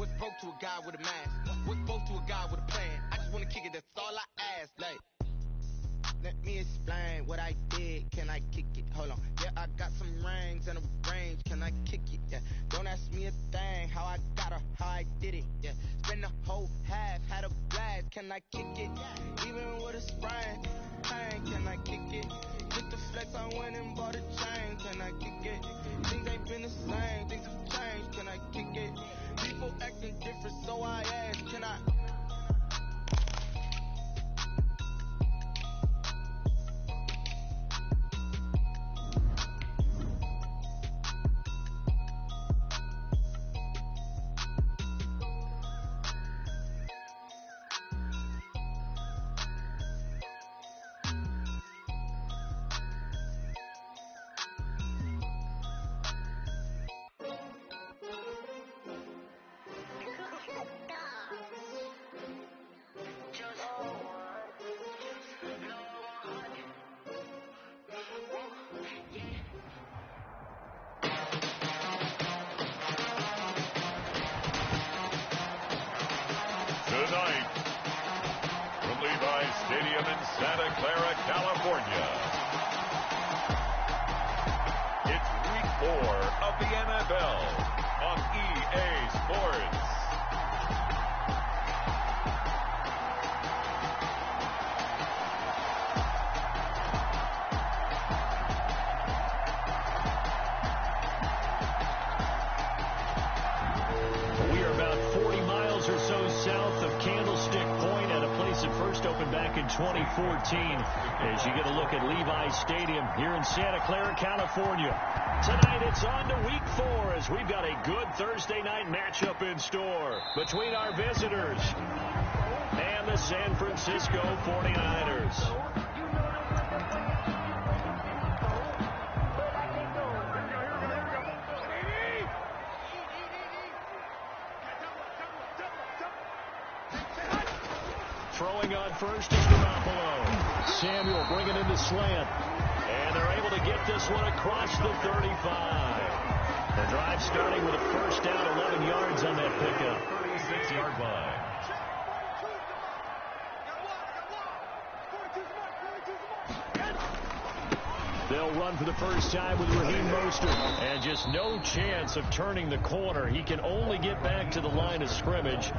What's broke to a guy with a mask? What's broke to a guy with a plan? I just wanna kick it, that's all I ask. Like, let me explain what I did. Can I kick it? Hold on. Yeah, I got some rings and a range. Can I kick it? Yeah. Don't ask me a thing. How I got her, how I did it. Yeah. Spend the whole half, had a blast. Can I kick it? Even with a sprain. Pain, can I kick it? Just the flex, I went and bought a chain. Can I kick it? Things ain't been the same. Things have changed. Can I kick it? People acting different, so I ask. Can I? Tonight, from Levi's Stadium in Santa Clara, California, it's Week 4 of the NFL on EA Sports. We are about 40 miles or so south of Candlestick Point at a place that first opened back in 2014 as you get a look at Levi's Stadium here in Santa Clara, California. Tonight it's on to Week 4 as we've got a good Thursday night matchup in store between our visitors and the San Francisco 49ers. Throwing on first is Garoppolo. Samuel bringing in the slant. And they're able to get this one across the 35. The drive starting with a first down, 11 yards on that pickup. 36-yard line. They'll run for the first time with Raheem Mostert. And just no chance of turning the corner. He can only get back to the line of scrimmage.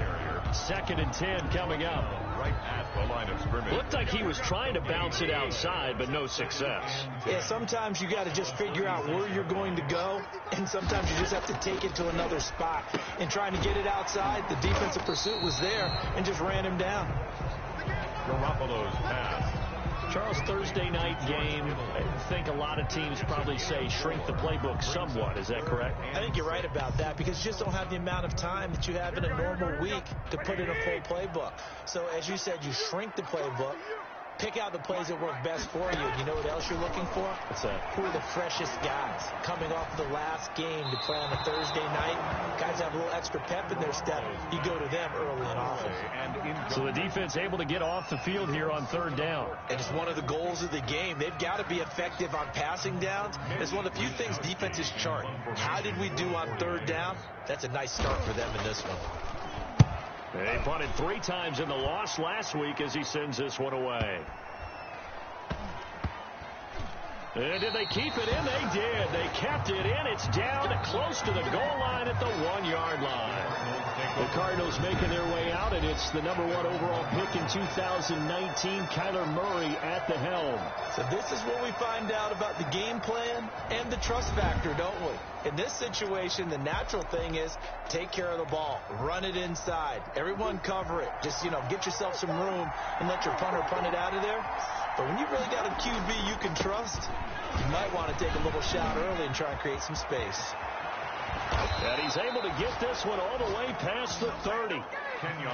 2nd and 10 coming up. Right at the line of scrimmage. Looked like he was trying to bounce it outside, but no success. Yeah, sometimes you got to just figure out where you're going to go, and sometimes you just have to take it to another spot. And trying to get it outside, the defensive pursuit was there and just ran him down. Garoppolo's pass. Charles, Thursday night game, I think a lot of teams probably say shrink the playbook somewhat. Is that correct? I think you're right about that because you just don't have the amount of time that you have in a normal week to put in a full playbook. So, as you said, you shrink the playbook, pick out the plays that work best for you. You know what else you're looking for? What's that? Who are the freshest guys coming off of the last game to play on a Thursday night? Guys have a little extra pep in their step. You go to them early and often. So the defense able to get off the field here on 3rd down. And it's one of the goals of the game. They've got to be effective on passing downs. It's one of the few things defenses chart. How did we do on 3rd down? That's a nice start for them in this one. They punted 3 times in the loss last week as he sends this one away. And did they keep it in? They did. They kept it in. It's down close to the goal line at the 1-yard line. The Cardinals making their way out, and it's the #1 overall pick in 2019, Kyler Murray at the helm. So this is what we find out about the game plan and the trust factor, don't we? In this situation, the natural thing is take care of the ball, run it inside, everyone cover it. Just, get yourself some room and let your punter punt it out of there. But when you really got a QB you can trust, you might want to take a little shot early and try and create some space. And he's able to get this one all the way past the 30.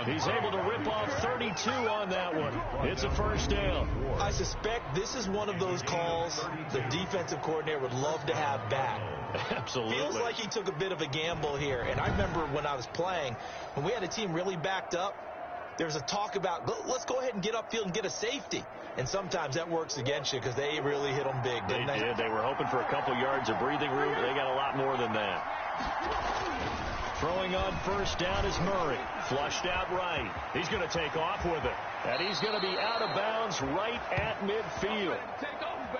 He's able to rip off 32 on that one. It's a first down. I suspect this is one of those calls the defensive coordinator would love to have back. Absolutely. Feels like he took a bit of a gamble here. And I remember when I was playing, when we had a team really backed up, there was a talk about, let's go ahead and get upfield and get a safety. And sometimes that works against you because they really hit them big, didn't they? They did. They were hoping for a couple yards of breathing room. They got a lot more than that. Throwing on first down is Murray. Flushed out right. He's going to take off with it. And he's going to be out of bounds right at midfield.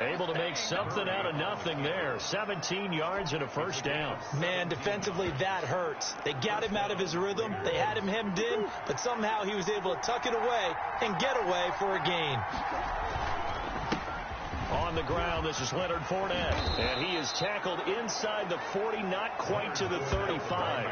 Able to make something out of nothing there. 17 yards and a first down. Man, defensively, that hurts. They got him out of his rhythm. They had him hemmed in, but somehow he was able to tuck it away and get away for a gain. On the ground, this is Leonard Fournette. And he is tackled inside the 40, not quite to the 35.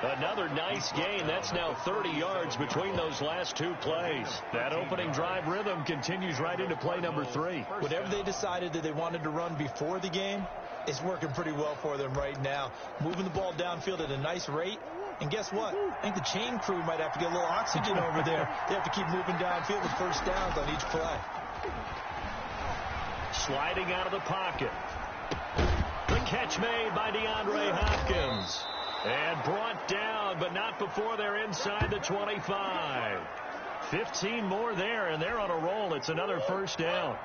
Another nice gain. That's now 30 yards between those last two plays. That opening drive rhythm continues right into play number 3. Whatever they decided that they wanted to run before the game, it's working pretty well for them right now. Moving the ball downfield at a nice rate. And guess what? I think the chain crew might have to get a little oxygen over there. They have to keep moving downfield with first downs on each play. Sliding out of the pocket. The catch made by DeAndre Hopkins. And brought down, but not before they're inside the 25. 15 more there, and they're on a roll. It's another first down.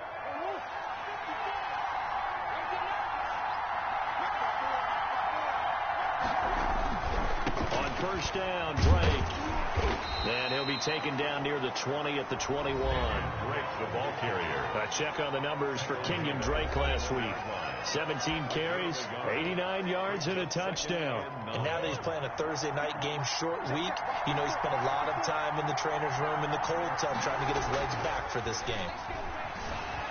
On first down, Drake. And he'll be taken down near the 20 at the 21. Drake, the ball carrier. A check on the numbers for Kenyon Drake last week. 17 carries, 89 yards, and a touchdown. And now that he's playing a Thursday night game, short week, you know, he spent a lot of time in the trainer's room in the cold tub trying to get his legs back for this game.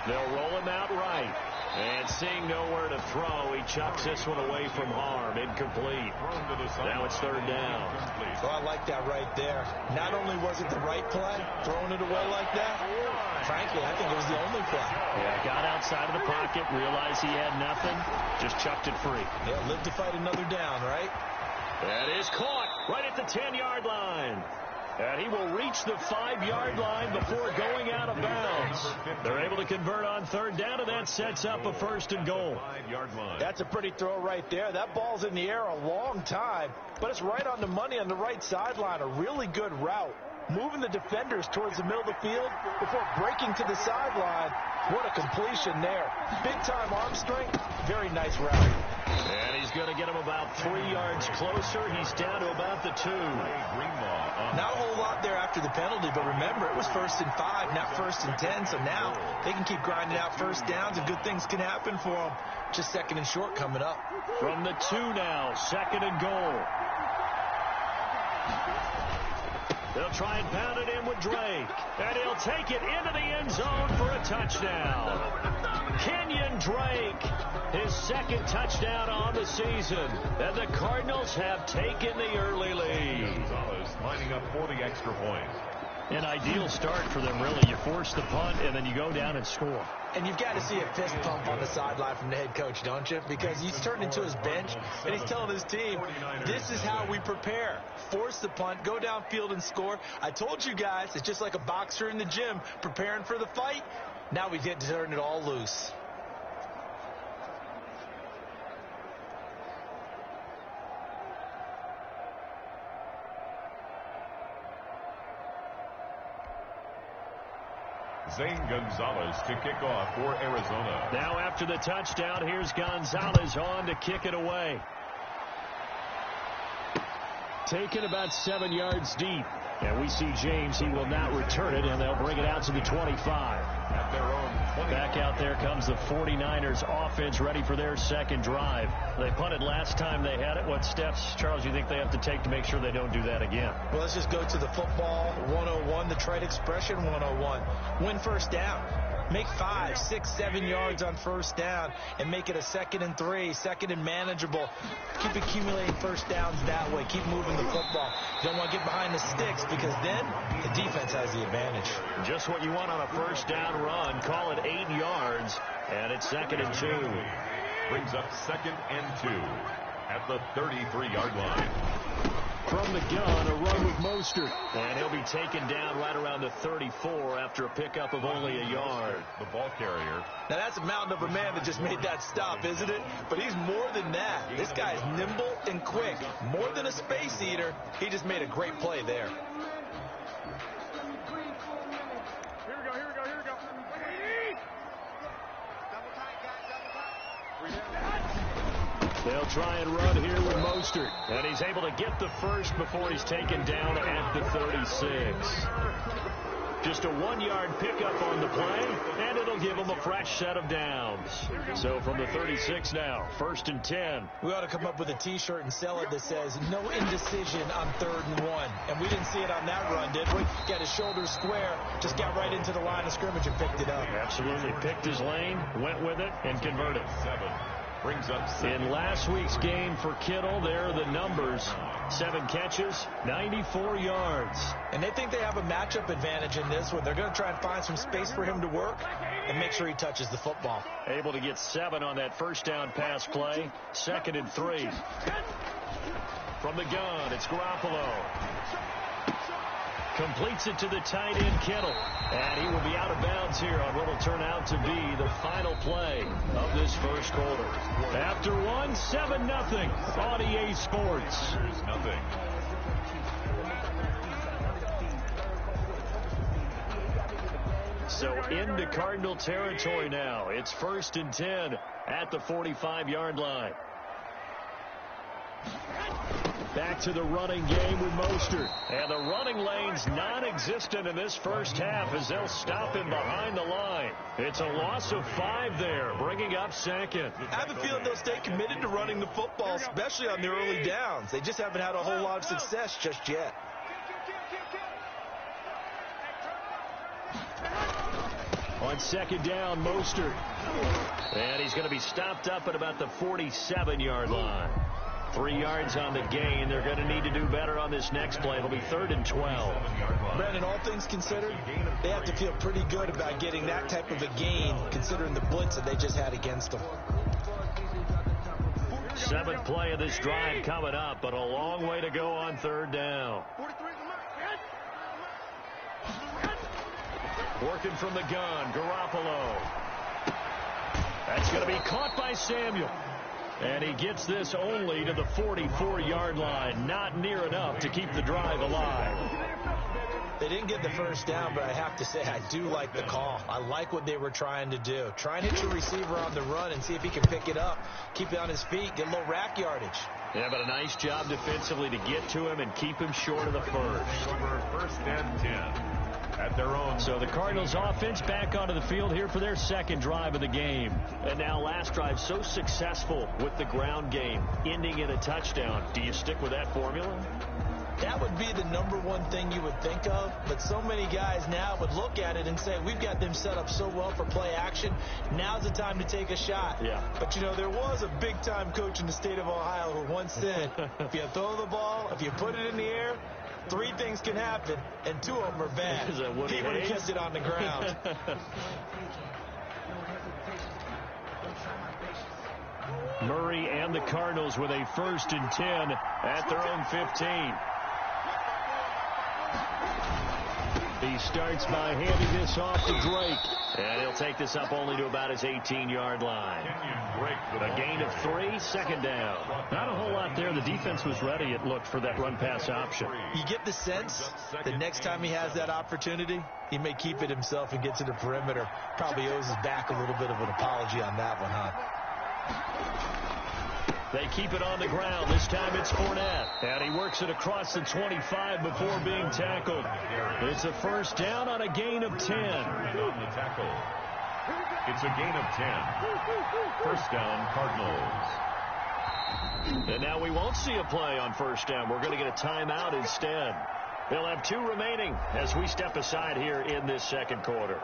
They'll roll him out right. And seeing nowhere to throw, he chucks this one away from harm. Incomplete. Now it's third down. Well, I like that right there. Not only was it the right play, throwing it away like that, frankly, I think it was the only play. Yeah, got outside of the pocket, realized he had nothing, just chucked it free. Yeah, live to fight another down, right? That is caught right at the 10-yard line. And he will reach the 5-yard line before going out of bounds. They're able to convert on third down, and that sets up a first and goal. 5-yard line. That's a pretty throw right there. That ball's in the air a long time, but it's right on the money on the right sideline. A really good route. Moving the defenders towards the middle of the field before breaking to the sideline. What a completion there. Big-time arm strength. Very nice route. And he's going to get him about 3 yards closer. He's down to about the 2. Not a whole lot there after the penalty, but remember, it was 1st and 5, not 1st and 10, so now they can keep grinding out first downs and good things can happen for them. Just 2nd and short coming up. From the 2 now, 2nd and goal. They'll try and pound it in with Drake. And he'll take it into the end zone for a touchdown. Kenyon Drake, his 2nd touchdown on the season. And the Cardinals have taken the early lead. Gonzalez lining up for the extra point. An ideal start for them, really. You force the punt, and then you go down and score. And you've got to see a fist pump on the sideline from the head coach, don't you? Because he's turned into his bench, and he's telling his team, this is how we prepare. Force the punt, go downfield and score. I told you guys, it's just like a boxer in the gym preparing for the fight. Now we get to turn it all loose. Zane Gonzalez to kick off for Arizona. Now after the touchdown, here's Gonzalez on to kick it away. Taken about 7 yards deep. And we see James. He will not return it, and they'll bring it out to the 25. At their own 20. Back out there comes the 49ers offense ready for their 2nd drive. They punted last time they had it. What steps, Charles, you think they have to take to make sure they don't do that again? Well, let's just go to the football 101, the trade expression 101. Win first down. Make 5, 6, 7 yards on first down and make it a 2nd and 3, 2nd and manageable. Keep accumulating first downs that way. Keep moving the football. You don't want to get behind the sticks because then the defense has the advantage. Just what you want on a first down run. Call it 8 yards, and it's 2nd and 2. Brings up 2nd and 2 at the 33-yard line. From the gun, a run with Mostert. And he'll be taken down right around the 34 after a pickup of only a yard. The ball carrier. Now, that's a mountain of a man that just made that stop, isn't it? But he's more than that. This guy's nimble and quick. More than a space eater. He just made a great play there. They'll try and run here with Mostert. And he's able to get the first before he's taken down at the 36. Just a 1-yard pickup on the play, and it'll give him a fresh set of downs. So from the 36 now, 1st and 10. We ought to come up with a T-shirt and sell it that says, no indecision on 3rd and 1. And we didn't see it on that run, did we? Got his shoulders square, just got right into the line of scrimmage and picked it up. Absolutely. Picked his lane, went with it, and converted. 7 brings up 6. In last week's game for Kittle, there are the numbers. 7 catches, 94 yards. And they think they have a matchup advantage in this one. They're going to try and find some space for him to work and make sure he touches the football. Able to get 7 on that first down pass play. 2nd and 3. From the gun, it's Garoppolo. Completes it to the tight end, Kittle. And he will be out of bounds here on what will turn out to be the final play of this first quarter. After 1, 7-0 on EA Sports. There's nothing. So into Cardinal territory now. It's 1st and 10 at the 45-yard line. Back to the running game with Mostert. And the running lane's non-existent in this first half as they'll stop him behind the line. It's a loss of 5 there, bringing up 2nd. I have a feeling they'll stay committed to running the football, especially on their early downs. They just haven't had a whole lot of success just yet. On 2nd down, Mostert. And he's going to be stopped up at about the 47-yard line. 3 yards on the gain. They're going to need to do better on this next play. It'll be 3rd and 12. Brandon, all things considered, they have to feel pretty good about getting that type of a gain, considering the blitz that they just had against them. 7th play of this drive coming up, but a long way to go on 3rd down. Working from the gun, Garoppolo. That's going to be caught by Samuel. And he gets this only to the 44-yard line. Not near enough to keep the drive alive. They didn't get the first down, but I have to say I do like the call. I like what they were trying to do. Try and hit your receiver on the run and see if he can pick it up, keep it on his feet, get a little rack yardage. Yeah, but a nice job defensively to get to him and keep him short of the first. Over 1st and 10. At their own. So the Cardinals offense back onto the field here for their 2nd drive of the game. And now last drive so successful with the ground game, ending in a touchdown. Do you stick with that formula? That would be the #1 thing you would think of, but so many guys now would look at it and say, we've got them set up so well for play action, now's the time to take a shot. Yeah. But, you know, there was a big-time coach in the state of Ohio who once said, if you throw the ball, if you put it in the air, 3 things can happen, and 2 of them are bad. He would have kept it on the ground. Murray and the Cardinals with a 1st and 10 at their own 15. He starts by handing this off to Drake. And he'll take this up only to about his 18-yard line. A gain of 3, 2nd down. Not a whole lot there. The defense was ready, it looked, for that run-pass option. You get the sense the next time he has that opportunity, he may keep it himself and get to the perimeter. Probably owes his back a little bit of an apology on that one, huh? They keep it on the ground. This time it's Fournette. And he works it across the 25 before being tackled. It's a 1st down on a gain of 10. On the tackle. It's a gain of 10. 1st down, Cardinals. And now we won't see a play on 1st down. We're going to get a timeout instead. They'll have 2 remaining as we step aside here in this 2nd quarter.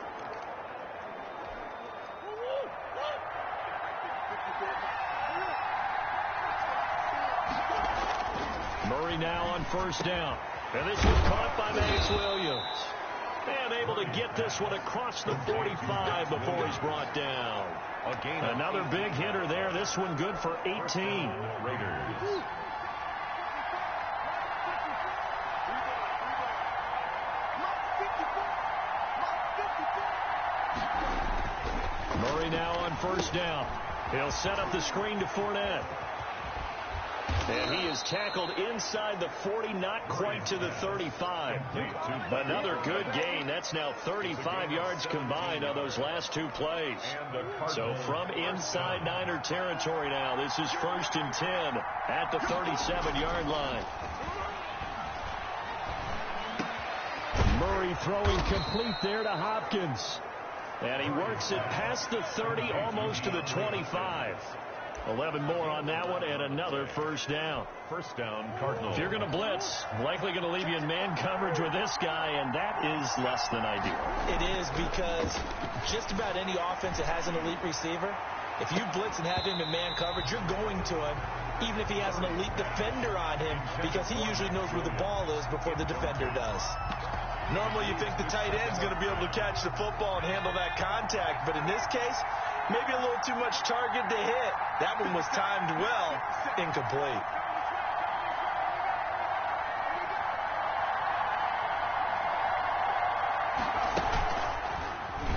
Murray now on 1st down. And this was caught by Max Williams. And able to get this one across the 45 before he's brought down. Another big hitter there. This one good for 18. Raiders. Murray now on 1st down. He'll set up the screen to Fournette. And he is tackled inside the 40, not quite to the 35. Another good gain. That's now 35 yards combined on those last two plays. So from inside Niner territory now, this is 1st and 10 at the 37-yard line. Murray throwing complete there to Hopkins. And he works it past the 30, almost to the 25. 11 more on that one, and another first down. First down, Cardinals. If you're going to blitz, likely going to leave you in man coverage with this guy, and that is less than ideal. It is, because just about any offense that has an elite receiver, if you blitz and have him in man coverage, you're going to him, even if he has an elite defender on him, because he usually knows where the ball is before the defender does. Normally you think the tight end's going to be able to catch the football and handle that contact, but in this case, maybe a little too much target to hit. That one was timed well, incomplete.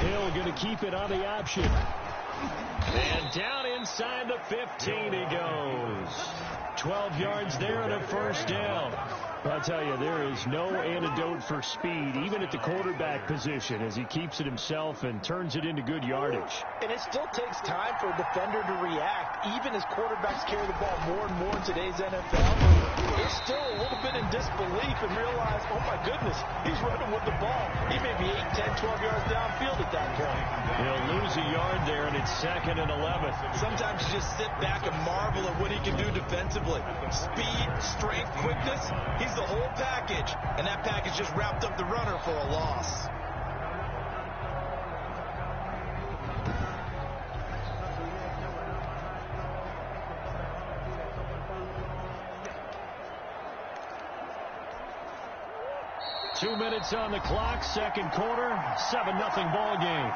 Hill going to keep it on the option. And down inside the 15 he goes. 12 yards there and a first down. I'll tell you, there is no antidote for speed, even at the quarterback position, as he keeps it himself and turns it into good yardage. And it still takes time for a defender to react. Even as quarterbacks carry the ball more and more in today's NFL, they're still a little bit in disbelief and realize, oh my goodness, he's running with the ball. He may be 8, 10, 12 yards downfield at that point. He'll lose a yard there, and it's 2nd and 11. Sometimes you just sit back and marvel at what he can do defensively. Speed, strength, quickness, he's the whole package, and that package just wrapped up the runner for a loss. Two minutes on the clock, second quarter, 7-0 ball game.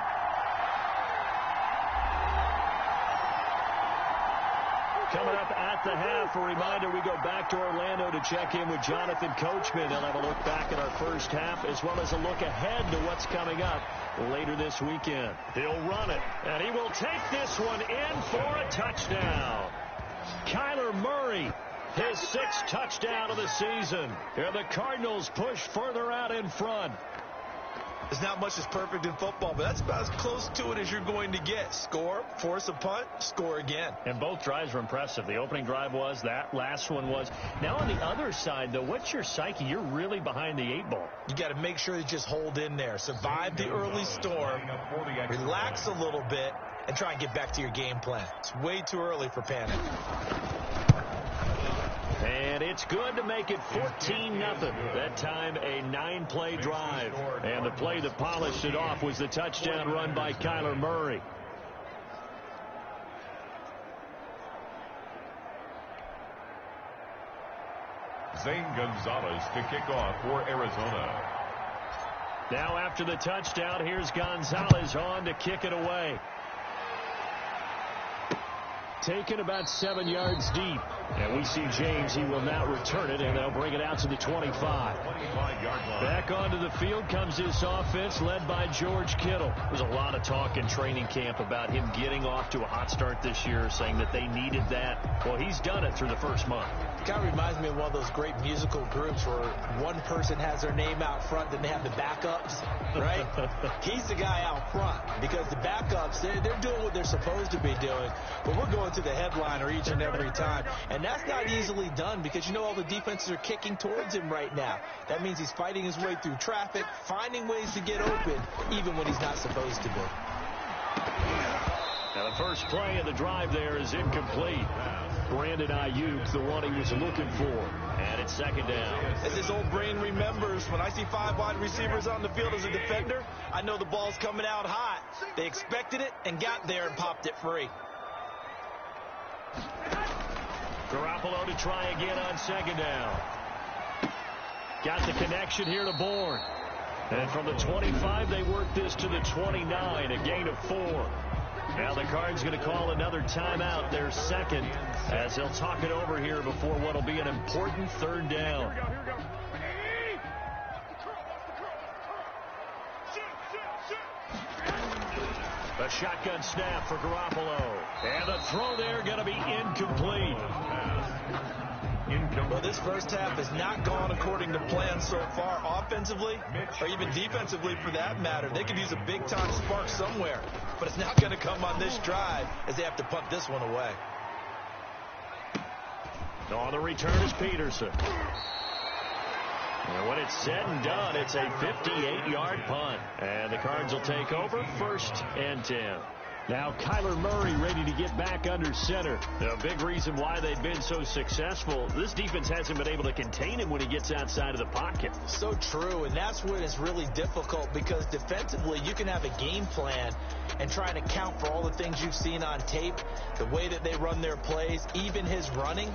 Coming up at the half, a reminder, we go back to Orlando to check in with Jonathan Coachman. He'll have a look back at our first half as well as a look ahead to what's coming up later this weekend. He'll run it, and he will take this one in for a touchdown. Kyler Murray, his 6th touchdown of the season. And the Cardinals push further out in front. There's not much that's perfect in football, but that's about as close to it as you're going to get. Score, force a punt, score again. And both drives were impressive. The opening drive was, that last one was. Now on the other side, though, what's your psyche? You're really behind the 8 ball. You got to make sure you just hold in there. Survive the early storm, relax a little bit, and try and get back to your game plan. It's way too early for panic. And it's good to make it 14-0. That time a 9-play drive. And the play that polished it off was the touchdown run by Kyler Murray. Zane Gonzalez to kick off for Arizona. Now after the touchdown, here's Gonzalez on to kick it away. Taken about 7 yards deep. And we see James. He will now return it, and they'll bring it out to the 25. Back onto the field comes this offense led by George Kittle. There's a lot of talk in training camp about him getting off to a hot start this year, saying that they needed that. Well, he's done it through the first month. It kind of reminds me of one of those great musical groups where one person has their name out front, then they have the backups, right? He's the guy out front because the backups, they're doing what they're supposed to be doing, but we're going to the headliner each and every time. And that's not easily done because, you know, all the defenses are kicking towards him right now. That means he's fighting his way through traffic, finding ways to get open, even when he's not supposed to be. Now, the first play of the drive there is incomplete. Brandon Ayuk, the one he was looking for. And it's 2nd down. As his old brain remembers, when I see 5 wide receivers on the field as a defender, I know the ball's coming out hot. They expected it and got there and popped it free. Garoppolo to try again on 2nd down. Got the connection here to Bourne. And from the 25, they work this to the 29, a gain of 4. Now the Cards going to call another timeout, their 2nd, as they'll talk it over here before what will be an important 3rd down. A shotgun snap for Garoppolo. And the throw there going to be incomplete. Well, this first half has not gone according to plan so far offensively or even defensively for that matter. They could use a big-time spark somewhere, but it's not going to come on this drive as they have to punt this one away. On the return is Peterson. And when it's said and done, it's a 58-yard punt. And the Cards will take over 1st and 10. Now Kyler Murray ready to get back under center. The big reason why they've been so successful, this defense hasn't been able to contain him when he gets outside of the pocket. So true, and that's when it's really difficult because defensively you can have a game plan and try to account for all the things you've seen on tape, the way that they run their plays, even his running.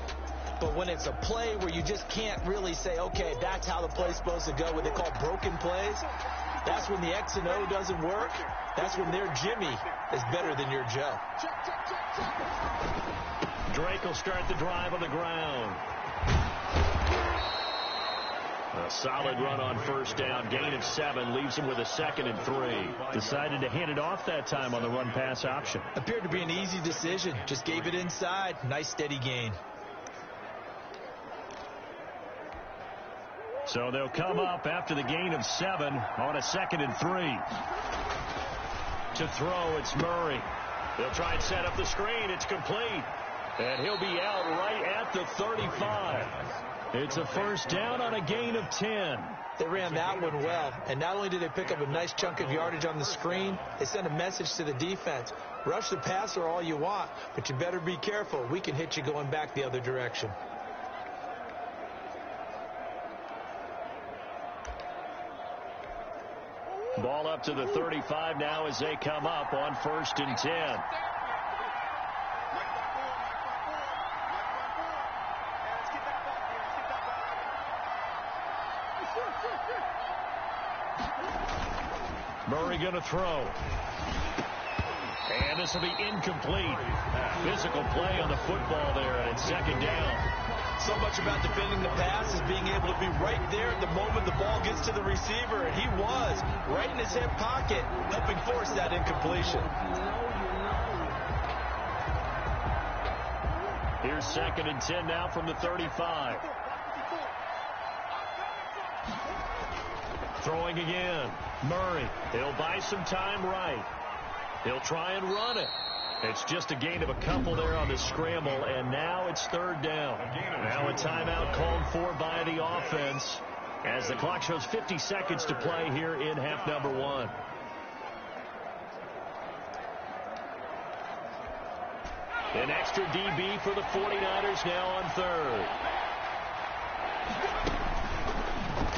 But when it's a play where you just can't really say, okay, that's how the play's supposed to go, what they call broken plays, that's when the X and O doesn't work. That's when their Jimmy is better than your Joe. Drake will start the drive on the ground. A solid run on 1st down. Gain of 7 leaves him with a 2nd and 3. Decided to hand it off that time on the run-pass option. Appeared to be an easy decision. Just gave it inside. Nice steady gain. So they'll come up after the gain of 7 on a 2nd and 3. To throw, it's Murray. They'll try and set up the screen. It's complete. And he'll be out right at the 35. It's a 1st down on a gain of 10. They ran that one well. And not only did they pick up a nice chunk of yardage on the screen, they sent a message to the defense. Rush the passer all you want, but you better be careful. We can hit you going back the other direction. Ball up to the 35 now as they come up on 1st and 10. Murray going to throw. And this will be incomplete. Physical play on the football there, and it's 2nd down. So much about defending the pass is being able to be right there at the moment the ball gets to the receiver, and he was right in his hip pocket, helping force that incompletion. Here's 2nd and 10 now from the 35. Throwing again. Murray. He'll buy some time right. He'll try and run it. It's just a gain of a couple there on the scramble, and now it's 3rd down. Now a timeout called for by the offense as the clock shows 50 seconds to play here in half number 1. An extra DB for the 49ers now on 3rd.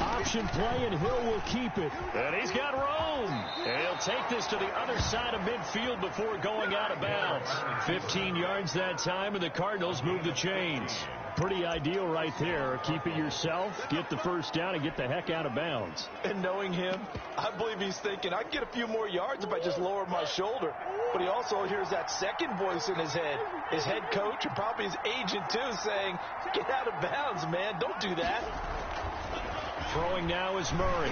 Option play, and Hill will keep it. And he's got room. And he'll take this to the other side of midfield before going out of bounds. 15 yards that time, and the Cardinals move the chains. Pretty ideal right there. Keep it yourself, get the 1st down, and get the heck out of bounds. And knowing him, I believe he's thinking, I can get a few more yards if I just lower my shoulder. But he also hears that second voice in his head. His head coach and probably his agent, too, saying, get out of bounds, man. Don't do that. Throwing now is Murray.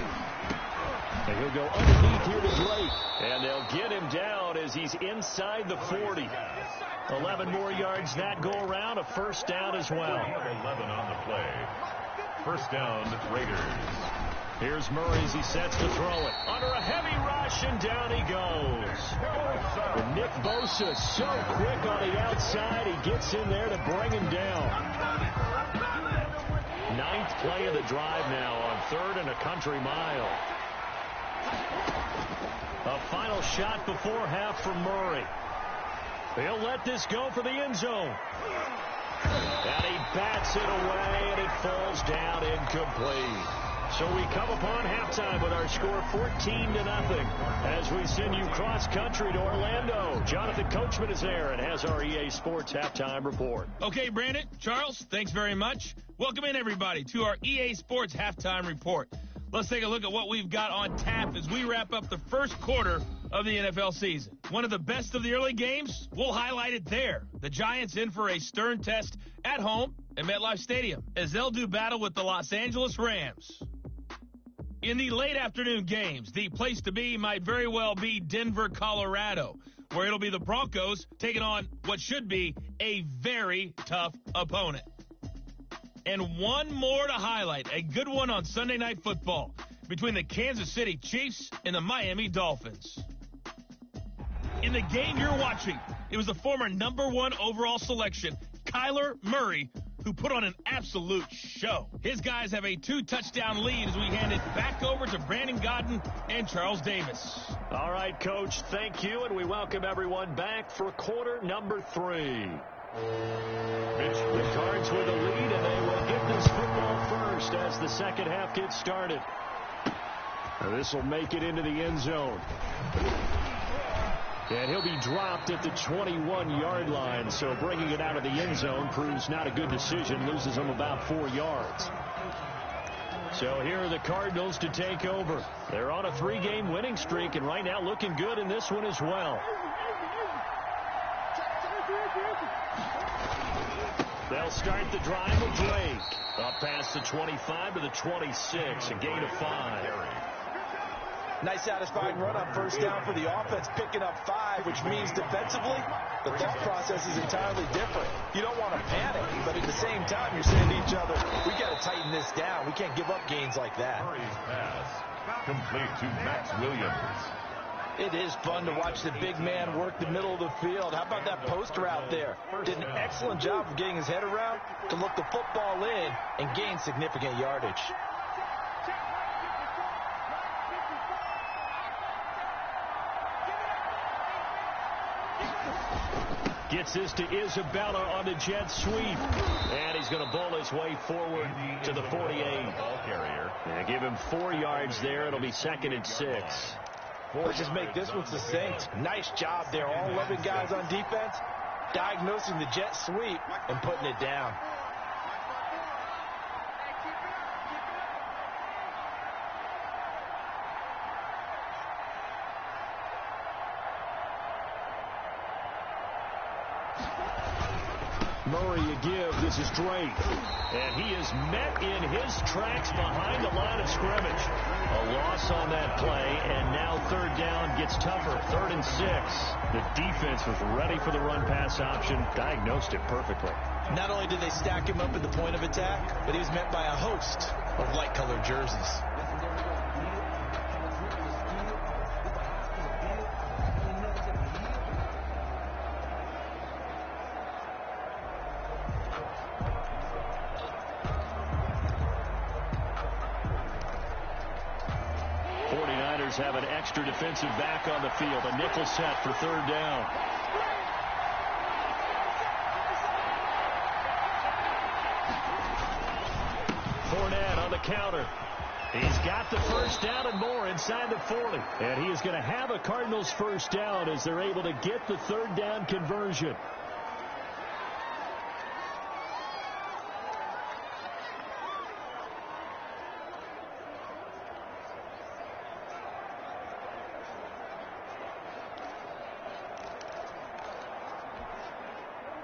And he'll go underneath here to Drake. And they'll get him down as he's inside the 40. 11 more yards that go around. A 1st down as well. 11 on the play. 1st down, Raiders. Here's Murray as he sets to throw it. Under a heavy rush, and down he goes. And Nick Bosa so quick on the outside. He gets in there to bring him down. 9th play of the drive now on 3rd and a country mile. A final shot before half from Murray. He'll let this go for the end zone. And he bats it away, and it falls down incomplete. So we come upon halftime with our score 14-0 as we send you cross-country to Orlando. Jonathan Coachman is there and has our EA Sports halftime report. Okay, Brandon, Charles, thanks very much. Welcome in, everybody, to our EA Sports halftime report. Let's take a look at what we've got on tap as we wrap up the 1st quarter of the NFL season. One of the best of the early games, we'll highlight it there. The Giants in for a stern test at home at MetLife Stadium as they'll do battle with the Los Angeles Rams. In the late afternoon games, the place to be might very well be Denver, Colorado, where it'll be the Broncos taking on what should be a very tough opponent. And one more to highlight, a good one on Sunday Night Football between the Kansas City Chiefs and the Miami Dolphins. In the game you're watching, it was the former #1 overall selection, Kyler Murray, who put on an absolute show. His guys have a 2-touchdown lead as we hand it back over to Brandon Godden and Charles Davis. All right, Coach, thank you, and we welcome everyone back for quarter number 3. The Cards with a lead, and they will get this football first as the second half gets started. This will make it into the end zone. And he'll be dropped at the 21-yard line, so bringing it out of the end zone proves not a good decision, loses him about 4 yards. So here are the Cardinals to take over. They're on a 3-game winning streak, and right now looking good in this one as well. They'll start the drive with Drake. Up past the 25 to the 26, a gain of 5. Nice satisfying run on first down for the offense, picking up 5, which means defensively, the thought process is entirely different. You don't want to panic, but at the same time, you're saying to each other, we got to tighten this down. We can't give up gains like that. Murray's pass complete to Max Williams. It is fun to watch the big man work the middle of the field. How about that post route there? Did an excellent job of getting his head around to look the football in and gain significant yardage. Gets this to Isabella on the jet sweep. And he's going to bowl his way forward to the 48. Ball carrier. And give him 4 yards there. It'll be 2nd and 6. Let's just make this one succinct. Nice job there. All 11 guys on defense diagnosing the jet sweep and putting it down. Murray a give. This is Drake. And he is met in his tracks behind the line of scrimmage. A loss on that play, and now 3rd down gets tougher. 3rd and 6. The defense was ready for the run-pass option, diagnosed it perfectly. Not only did they stack him up at the point of attack, but he was met by a host of light-colored jerseys. Have an extra defensive back on the field. A nickel set for 3rd down. Fournette on the counter. He's got the first down and more inside the 40. And he is going to have a Cardinals first down as they're able to get the 3rd down conversion.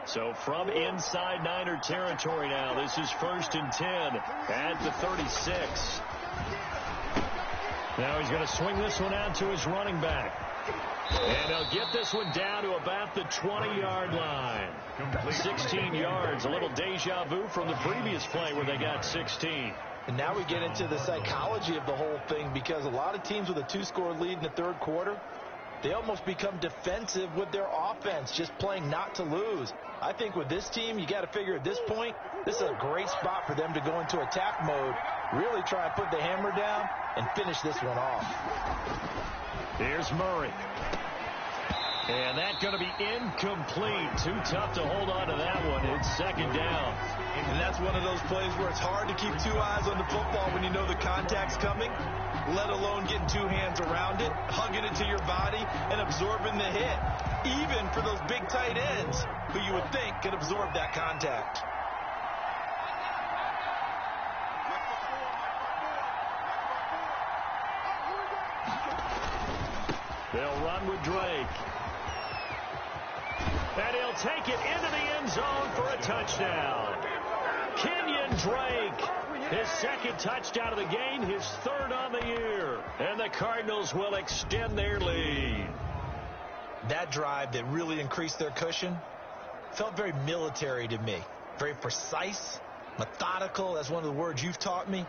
So from inside Niner territory now, this is 1st and 10 at the 36. Now he's going to swing this one out to his running back. And he'll get this one down to about the 20-yard line. 16 yards, a little deja vu from the previous play where they got 16. And now we get into the psychology of the whole thing, because a lot of teams with a 2-score lead in the 3rd quarter, they almost become defensive with their offense, just playing not to lose. I think with this team, you got to figure at this point, this is a great spot for them to go into attack mode, really try and put the hammer down and finish this one off. Here's Murray. And that's going to be incomplete. Too tough to hold on to that one. It's 2nd down. And that's one of those plays where it's hard to keep 2 eyes on the football when you know the contact's coming, let alone getting 2 hands around it, hugging it to your body, and absorbing the hit, even for those big tight ends who you would think could absorb that contact. They'll run with Drake. And he'll take it into the end zone for a touchdown. Kenyon Drake, his 2nd touchdown of the game, his 3rd on the year. And the Cardinals will extend their lead. That drive that really increased their cushion felt very military to me. Very precise, methodical. That's one of the words you've taught me.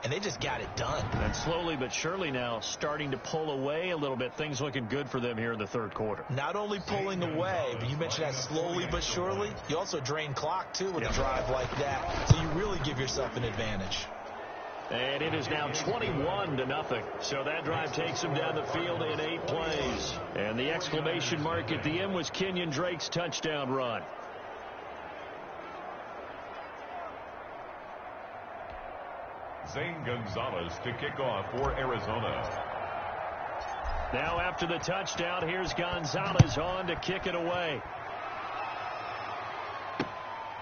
And they just got it done. And slowly but surely now starting to pull away a little bit. Things looking good for them here in the third quarter. Not only pulling away, but you mentioned that slowly but surely. You also drain clock, too, with a drive like that. So you really give yourself an advantage. And it is now 21-0. So that drive takes them down the field in 8 plays. And the exclamation mark at the end was Kenyon Drake's touchdown run. Zane Gonzalez to kick off for Arizona. Now after the touchdown, here's Gonzalez on to kick it away.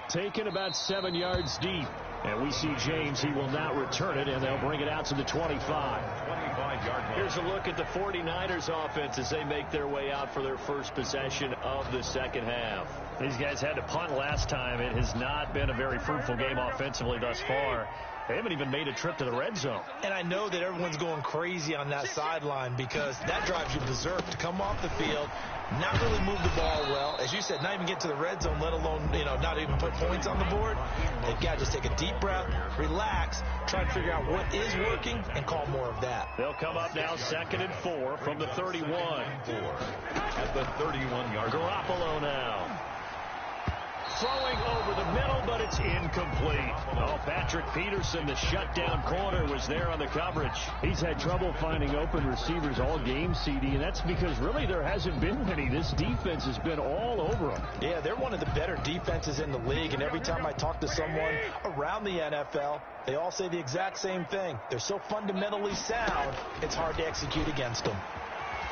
Taken about 7 yards deep. And we see James. He will not return it, and they'll bring it out to the 25. 25-yard line. Here's a look at the 49ers offense as they make their way out for their first possession of the second half. These guys had to punt last time. It has not been a very fruitful game offensively thus far. They haven't even made a trip to the red zone. And I know that everyone's going crazy on that sideline because that drives you berserk to come off the field, not really move the ball well. As you said, not even get to the red zone, let alone, not even put points on the board. They've got to just take a deep breath, relax, try and figure out what is working, and call more of that. They'll come up now 2nd and 4 from the 31. At the 31-yard line. Garoppolo now. Throwing over the middle, but it's incomplete. Oh, Patrick Peterson, the shutdown corner, was there on the coverage. He's had trouble finding open receivers all game, CD, and that's because really there hasn't been many. This defense has been all over them. Yeah, they're one of the better defenses in the league, and every time I talk to someone around the NFL, they all say the exact same thing. They're so fundamentally sound, it's hard to execute against them.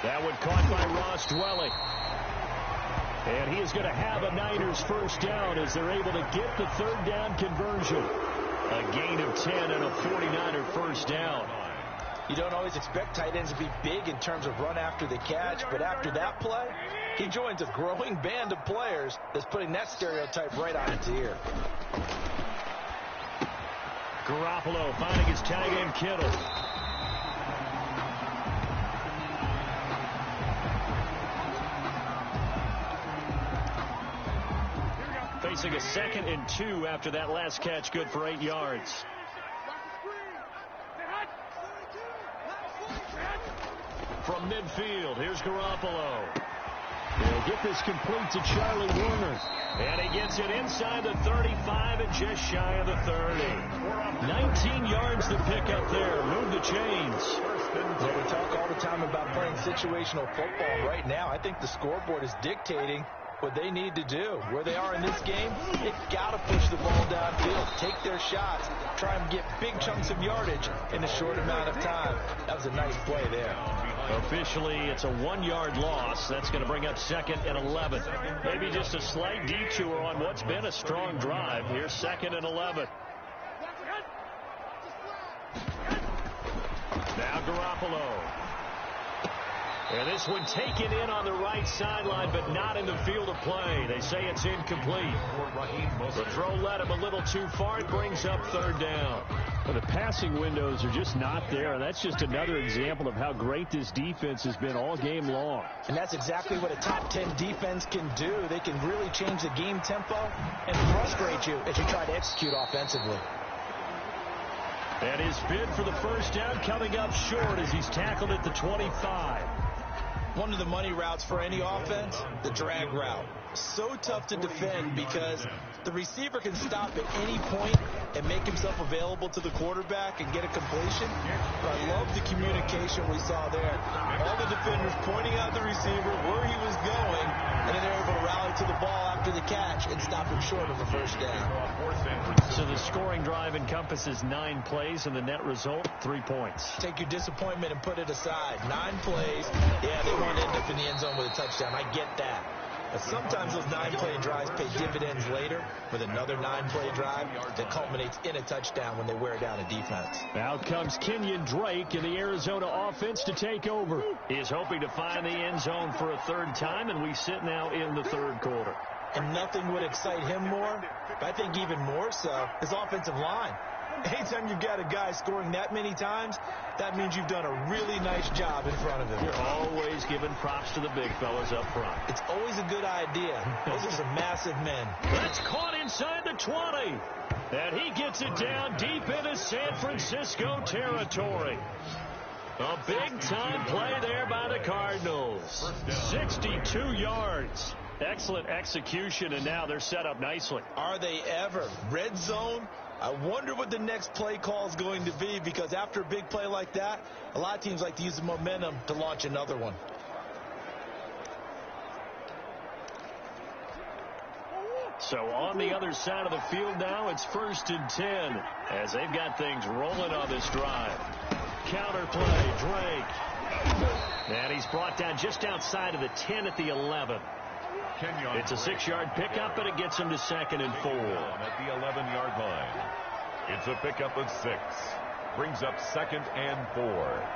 That one caught by Ross Dwelling. And he is going to have a Niners first down as they're able to get the third down conversion. A gain of 10 and a 49er first down. You don't always expect tight ends to be big in terms of run after the catch, but after that play, he joins a growing band of players that's putting that stereotype right on its ear. Garoppolo finding his tag end Kittle. Facing a 2nd and 2 after that last catch, good for 8 yards. From midfield, here's Garoppolo. He'll get this complete to Charlie Warner. And he gets it inside the 35 and just shy of the 30. 19 yards to pick up there. Move the chains. Well, we talk all the time about playing situational football. Right now, I think the scoreboard is dictating what they need to do. Where they are in this game, they've got to push the ball downfield, take their shots, try and get big chunks of yardage in a short amount of time. That was a nice play there. Officially, it's a 1-yard loss. That's going to bring up 2nd and 11. Maybe just a slight detour on what's been a strong drive. Here's 2nd and 11. Now Garoppolo. And this one taken in on the right sideline, but not in the field of play. They say it's incomplete. The throw led him a little too far. It brings up third down. Well, the passing windows are just not there, and that's just another example of how great this defense has been all game long. And that's exactly what a top 10 defense can do. They can really change the game tempo and frustrate you as you try to execute offensively. And his bid for the first down coming up short as he's tackled at the 25. One of the money routes for any offense, the drag route. So tough to defend because the receiver can stop at any point and make himself available to the quarterback and get a completion. But I love the communication we saw there. All the defenders pointing out the receiver where he was going, and then they're able to rally to the ball after the catch and stop him short of a first down. So the scoring drive encompasses 9 plays, and the net result, 3 points. Take your disappointment and put it aside. 9 plays. Yeah, they won't end up in the end zone with a touchdown. I get that. But sometimes those 9-play drives pay dividends later with another 9-play drive that culminates in a touchdown when they wear down a defense. Now comes Kenyon Drake in the Arizona offense to take over. He is hoping to find the end zone for a third time, and we sit now in the third quarter. And nothing would excite him more, but I think even more so, his offensive line. Anytime you've got a guy scoring that many times, that means you've done a really nice job in front of him. You're always giving props to the big fellas up front. It's always a good idea. Those are some massive men. That's caught inside the 20. And he gets it down deep into San Francisco territory. A big-time play there by the Cardinals. 62 yards. Excellent execution, and now they're set up nicely. Are they ever? Red zone? I wonder what the next play call is going to be, because after a big play like that, a lot of teams like to use the momentum to launch another one. So on the other side of the field now, it's 1st and 10 as they've got things rolling on this drive. Counter play, Drake. And he's brought down just outside of the 10 at the 11. It's a 6-yard pickup, and it gets him to 2nd and 4. At the 11-yard line. It's a pickup of 6. Brings up 2nd and 4.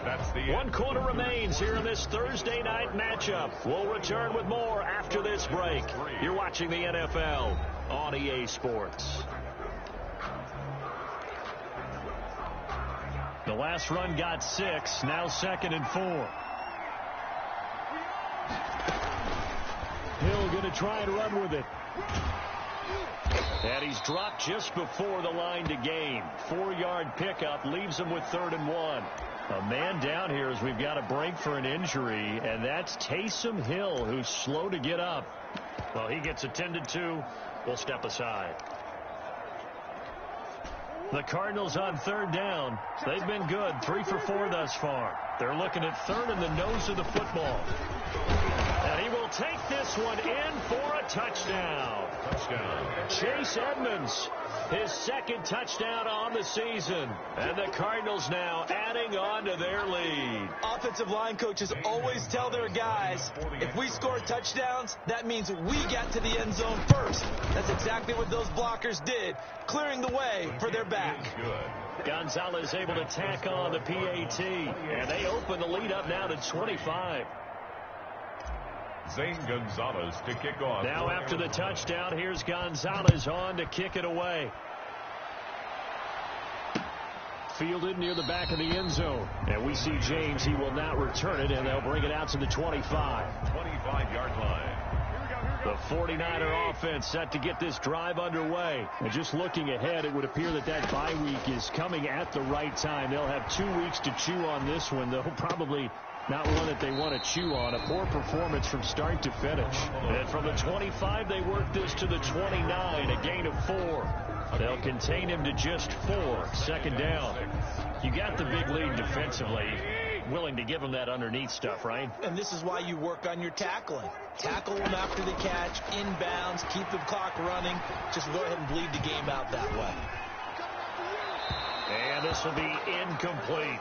That's the One quarter remains here in this Thursday night matchup. We'll return with more after this break. You're watching the NFL on EA Sports. The last run got 6, now 2nd and 4. Hill going to try and run with it. And he's dropped just before the line to gain. 4-yard pickup leaves him with 3rd and 1. A man down here as we've got a break for an injury, and that's Taysom Hill, who's slow to get up. Well, he gets attended to. We'll step aside. The Cardinals on 3rd down. They've been good, 3 for 4 thus far. They're looking at 3rd in the nose of the football. And he will take this one in for a touchdown. Chase Edmonds, his 2nd touchdown on the season. And the Cardinals now adding on to their lead. Offensive line coaches always tell their guys, if we score touchdowns, that means we got to the end zone first. That's exactly what those blockers did, clearing the way for their back. Gonzalez able to tack on the PAT, and they open the lead up now to 25. Zane Gonzalez to kick off. Now after the touchdown, here's Gonzalez on to kick it away. Fielded near the back of the end zone. And we see James. He will not return it, and they'll bring it out to the 25. 25-yard line. The 49er offense set to get this drive underway. And just looking ahead, it would appear that that bye week is coming at the right time. They'll have 2 weeks to chew on this one, though probably not one that they want to chew on. A poor performance from start to finish. And from the 25, they work this to the 29, a gain of 4. They'll contain him to just 4. 2nd down. You got the big lead defensively. Willing to give him that underneath stuff, right? And this is why you work on your tackling. Tackle them after the catch, inbounds, keep the clock running. Just go ahead and bleed the game out that way. And this will be incomplete.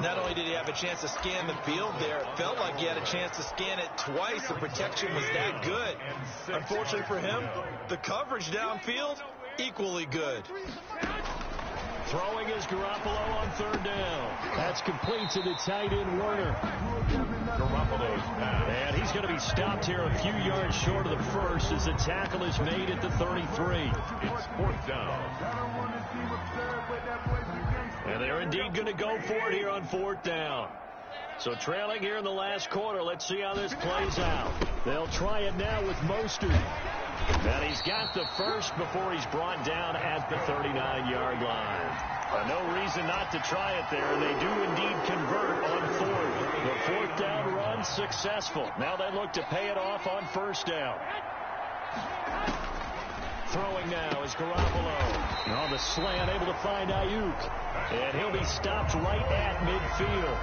Not only did he have a chance to scan the field there, it felt like he had a chance to scan it twice. The protection was that good. Unfortunately for him, the coverage downfield, equally good. Throwing is Garoppolo on 3rd down. That's complete to the tight end, Werner. Garoppolo's pass. And he's going to be stopped here a few yards short of the first as the tackle is made at the 33. It's 4th down. And they're indeed going to go for it here on 4th down. So trailing here in the last quarter. Let's see how this plays out. They'll try it now with Mostert. And he's got the first before he's brought down at the 39-yard line. No reason not to try it there. They do indeed convert on 4th. The 4th down run successful. Now they look to pay it off on 1st down. Throwing now is Garoppolo. On the slant, able to find Ayuk. And he'll be stopped right at midfield.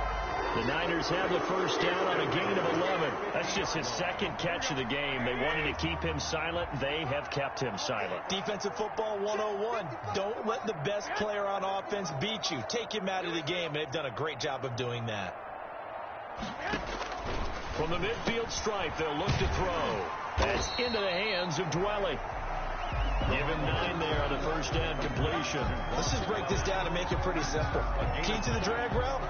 The Niners have the 1st down on a gain of 11. That's just his 2nd catch of the game. They wanted to keep him silent. They have kept him silent. Defensive football 101. Don't let the best player on offense beat you. Take him out of the game. They've done a great job of doing that. From the midfield stripe, they'll look to throw. That's into the hands of Dwelly. Give him 9 there on the 1st down completion. Let's just break this down and make it pretty simple. Key to the drag route,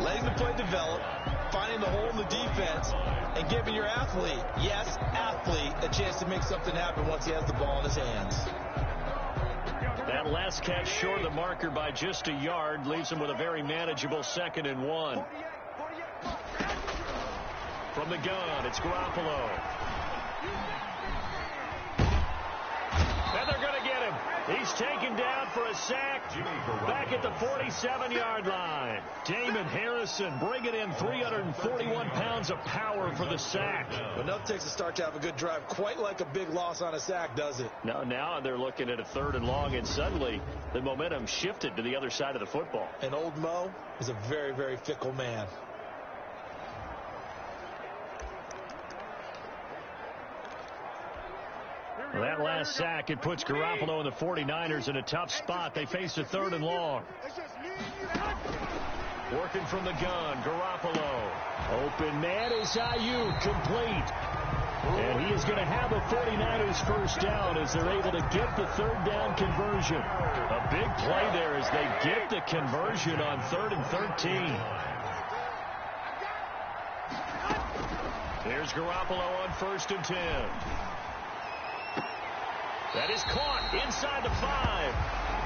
letting the play develop, finding the hole in the defense, and giving your athlete, yes, athlete, a chance to make something happen once he has the ball in his hands. That last catch short of the marker by just a yard leaves him with a very manageable 2nd and 1. From the gun, it's Garoppolo. And they're going to get him. He's taken down for a sack back at the 47-yard line. Damon Harrison bringing in 341 pounds of power for the sack. Enough takes to start to have a good drive. Quite like a big loss on a sack, does it? No, now they're looking at a 3rd and long, and suddenly the momentum shifted to the other side of the football. And old Mo is a very, very fickle man. Well, that last sack, it puts Garoppolo and the 49ers in a tough spot. They face a 3rd and long. Working from the gun, Garoppolo. Open man is Ayuk, complete. And he is going to have a 49ers first down as they're able to get the 3rd down conversion. A big play there as they get the conversion on 3rd and 13. There's Garoppolo on 1st and 10. That is caught inside the 5.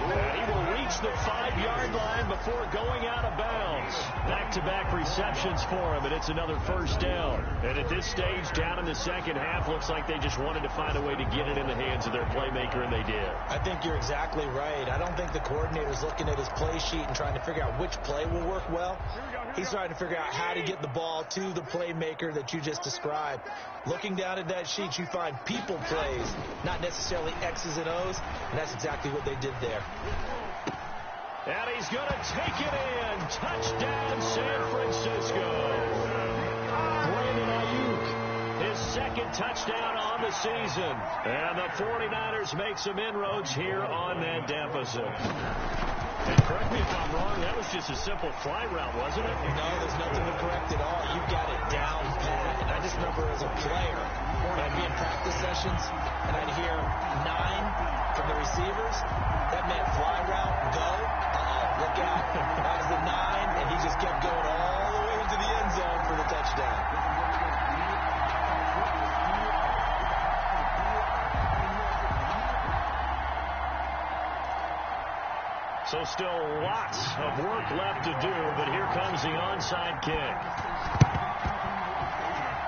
And he will reach the 5-yard line before going out of bounds. Back-to-back receptions for him, and it's another first down. And at this stage, down in the second half, looks like they just wanted to find a way to get it in the hands of their playmaker, and they did. I think you're exactly right. I don't think the coordinator's looking at his play sheet and trying to figure out which play will work well. He's trying to figure out how to get the ball to the playmaker that you just described. Looking down at that sheet, you find people plays, not necessarily X's and O's, and that's exactly what they did there. And he's going to take it in. Touchdown, San Francisco. Brandon Ayuk, his 2nd touchdown on the season. And the 49ers make some inroads here on that deficit. And correct me if I'm wrong, that was just a simple fly route, wasn't it? No, there's nothing to correct at all. You've got it down pat. And I just remember as a player, when I'd be in practice sessions, and I'd hear 9 from the receivers, that meant fly route, go. Look out. That was the 9, and he just kept going all the way into the end zone for the touchdown. So still lots of work left to do, but here comes the onside kick.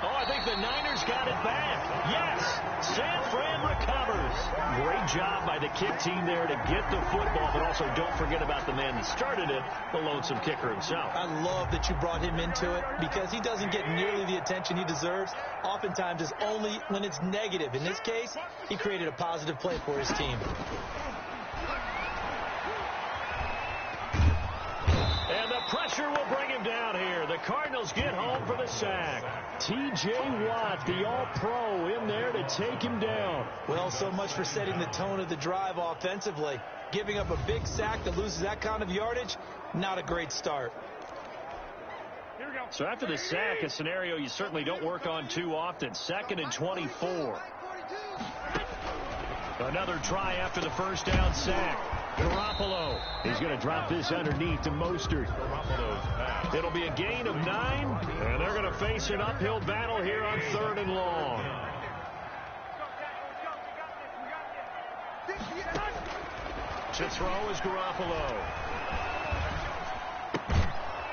Oh, I think the Niners got it back. Yes, San Fran recovers. Great job by the kick team there to get the football, but also don't forget about the man that started it, the lonesome kicker himself. I love that you brought him into it because he doesn't get nearly the attention he deserves. Oftentimes it's only when it's negative. In this case, he created a positive play for his team. And the pressure will bring him down here. The Cardinals get home for the sack. T.J. Watt, the all-pro, in there to take him down. Well, so much for setting the tone of the drive offensively. Giving up a big sack that loses that kind of yardage, not a great start. So after the sack, a scenario you certainly don't work on too often. 2nd and 24. Another try after the first down sack. Garoppolo. He's going to drop this underneath to Mostert. It'll be a gain of 9, and they're going to face an uphill battle here on 3rd and long. To throw is Garoppolo.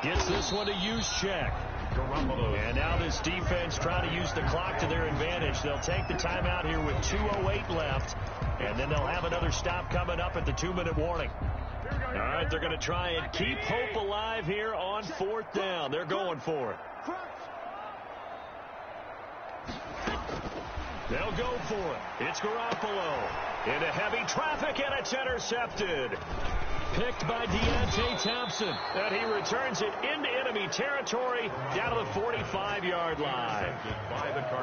Gets this one to Juszczyk. And now this defense trying to use the clock to their advantage. They'll take the timeout here with 2:08 left. And then they'll have another stop coming up at the 2-minute warning. All right, they're going to try and keep hope alive here on 4th down. They're going for it. They'll go for it. It's Garoppolo. Into heavy traffic, and it's intercepted. Picked by Deontay Thompson. And he returns it into enemy territory down to the 45-yard line.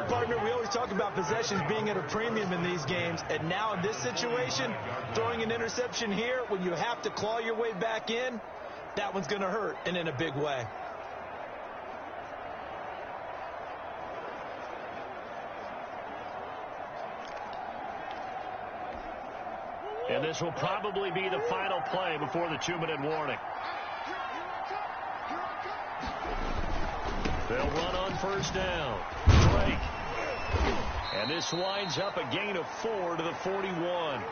Partner, we always talk about possessions being at a premium in these games. And now in this situation, throwing an interception here when you have to claw your way back in, that one's going to hurt, and in a big way. And this will probably be the final play before the 2-minute warning. They'll run on first down. Drake. And this winds up a gain of 4 to the 41.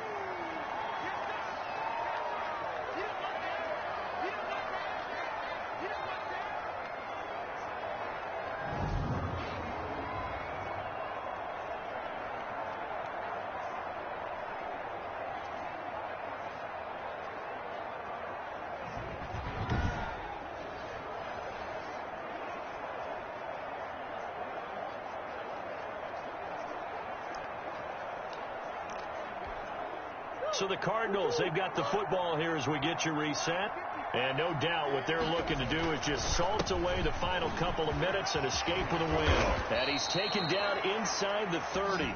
So the Cardinals, they've got the football here as we get you reset. And no doubt what they're looking to do is just salt away the final couple of minutes and escape with a win. And he's taken down inside the 30.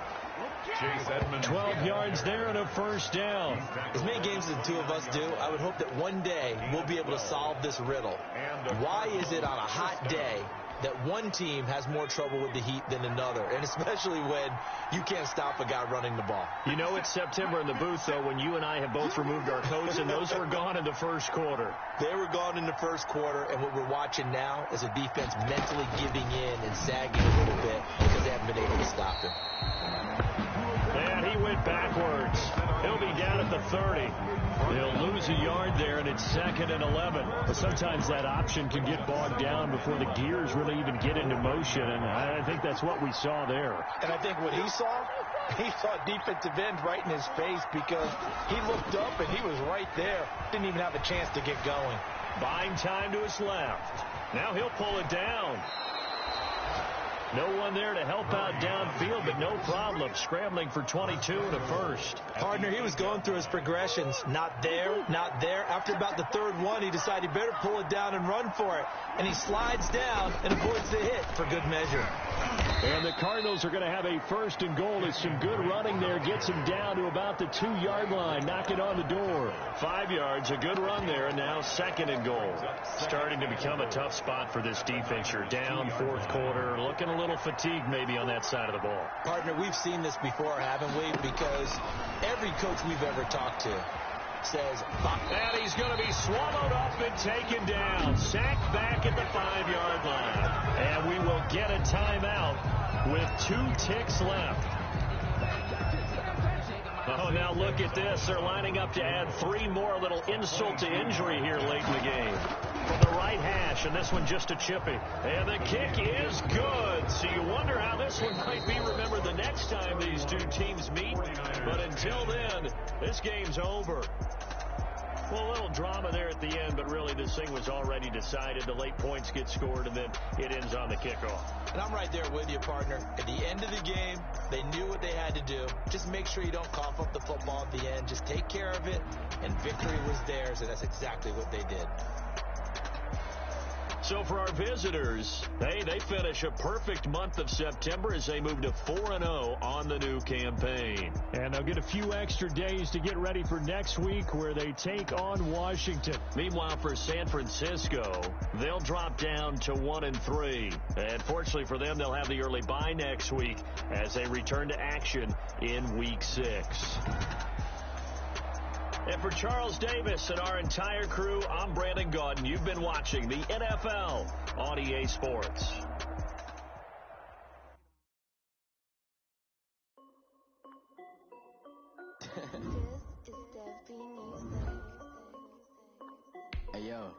12 yards there and a first down. As many games as the two of us do, I would hope that one day we'll be able to solve this riddle. Why is it on a hot day that one team has more trouble with the heat than another, and especially when you can't stop a guy running the ball? You know, it's September in the booth, though, when you and I have both removed our coats, and those were gone in the first quarter. They were gone in the first quarter, and what we're watching now is a defense mentally giving in and sagging a little bit because they haven't been able to stop him. And he went backwards. He'll be down at the 30. They'll lose a yard there, and it's 2nd and 11. But sometimes that option can get bogged down before the gears really even get into motion, and I think that's what we saw there. And I think what he saw defensive end right in his face because he looked up and he was right there. Didn't even have a chance to get going. Buying time to his left. Now he'll pull it down. No one there to help out downfield, but no problem. Scrambling for 22 and a first. Partner, he was going through his progressions. Not there, not there. After about the third one, he decided he better pull it down and run for it. And he slides down and avoids the hit for good measure. And the Cardinals are going to have a 1st and goal as some good running there gets him down to about the 2-yard line. Knock it on the door. 5 yards, a good run there, and now 2nd and goal. Starting to become a tough spot for this defense. You're down 4th quarter, looking a little fatigued maybe on that side of the ball. Partner, we've seen this before, haven't we? Because every coach we've ever talked to says, and he's going to be swallowed up and taken down. Sacked back at the 5-yard line. And we will get a timeout with 2 ticks left. Oh, now look at this. They're lining up to add 3 more. A little insult to injury here late in the game. From the right hash, and this one just a chippy. And the kick is good. So you wonder how this one might be remembered the next time these two teams meet. But until then, this game's over. Well, a little drama there at the end, but really this thing was already decided. The late points get scored, and then it ends on the kickoff. And I'm right there with you, partner. At the end of the game, they knew what they had to do. Just make sure you don't cough up the football at the end. Just take care of it, and victory was theirs, and that's exactly what they did. So for our visitors, hey, they finish a perfect month of September as they move to 4-0 on the new campaign. And they'll get a few extra days to get ready for next week where they take on Washington. Meanwhile, for San Francisco, they'll drop down to 1-3. And fortunately for them, they'll have the early bye next week as they return to action in Week 6. And for Charles Davis and our entire crew, I'm Brandon Gaudin. You've been watching the NFL on EA Sports. Hey, yo.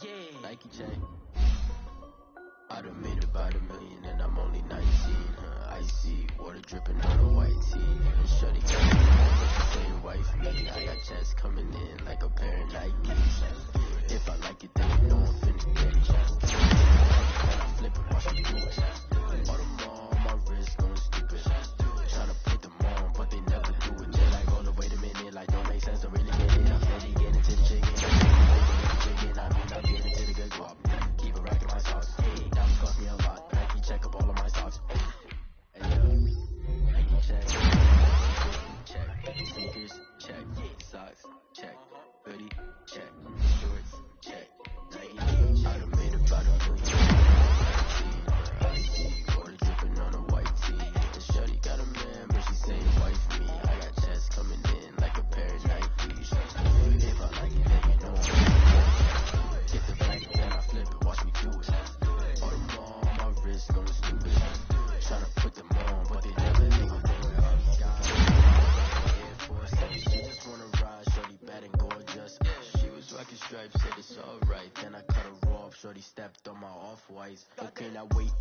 Yeah. Nike check. I done made about $1 million and I'm only 19. Icy water dripping on a white tee. And shorty got the same wife me. I got checks coming in like a pair of Nikes. If I like it, then you know I'm finna get it. And I flip it, watch me do it. All them on my wrist going stupid. Tryna put them on, but they never do it. They're like, hold up, wait a minute, like don't make sense, don't really get it. I'm steady getting to the chicken. I mean, I'm getting to the good guap. Keep it racking my socks. Diamonds cost me a lot. Nike check up all of my socks. Hey, yo. Nike check. Check. Sneakers, check. Socks, check. Hoodie, check. Shorts, check. Nike, I done made about $1 million. Icy, water dripping on a white tee. The shorty got a man, but she saying wife me. I got checks coming in like a pair of Nikes. If I like it, then you know I'm get the bag, then I flip it, watch me do it. All them on my wrist going stupid. Tryna put them on, but they never think of doing Air Force, she just wanna ride, shorty bad and gorgeous. She was rocking stripes, said it's alright. Then I cut her off, shorty stepped on my off-whites. Okay, now wait.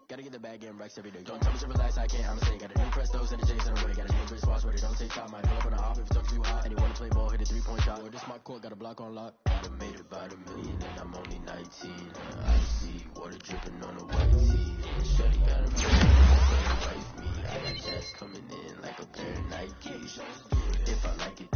Gotta get the bag and racks every day. Don't tell me to relax, I can't, I'ma say. Got a new Prestos and a J's in a way. Got a new wrist watch, but it don't take time. I pull up on the hop if it talks too hot. And you wanna play ball, hit a 3-point shot. Or this my court, got a block on lock. I done made about $1 million and I'm only 19. Icy, water dripping on a white tee. Shorty got a man, wife me. I got checks coming in like a pair of Nikes. If I like it,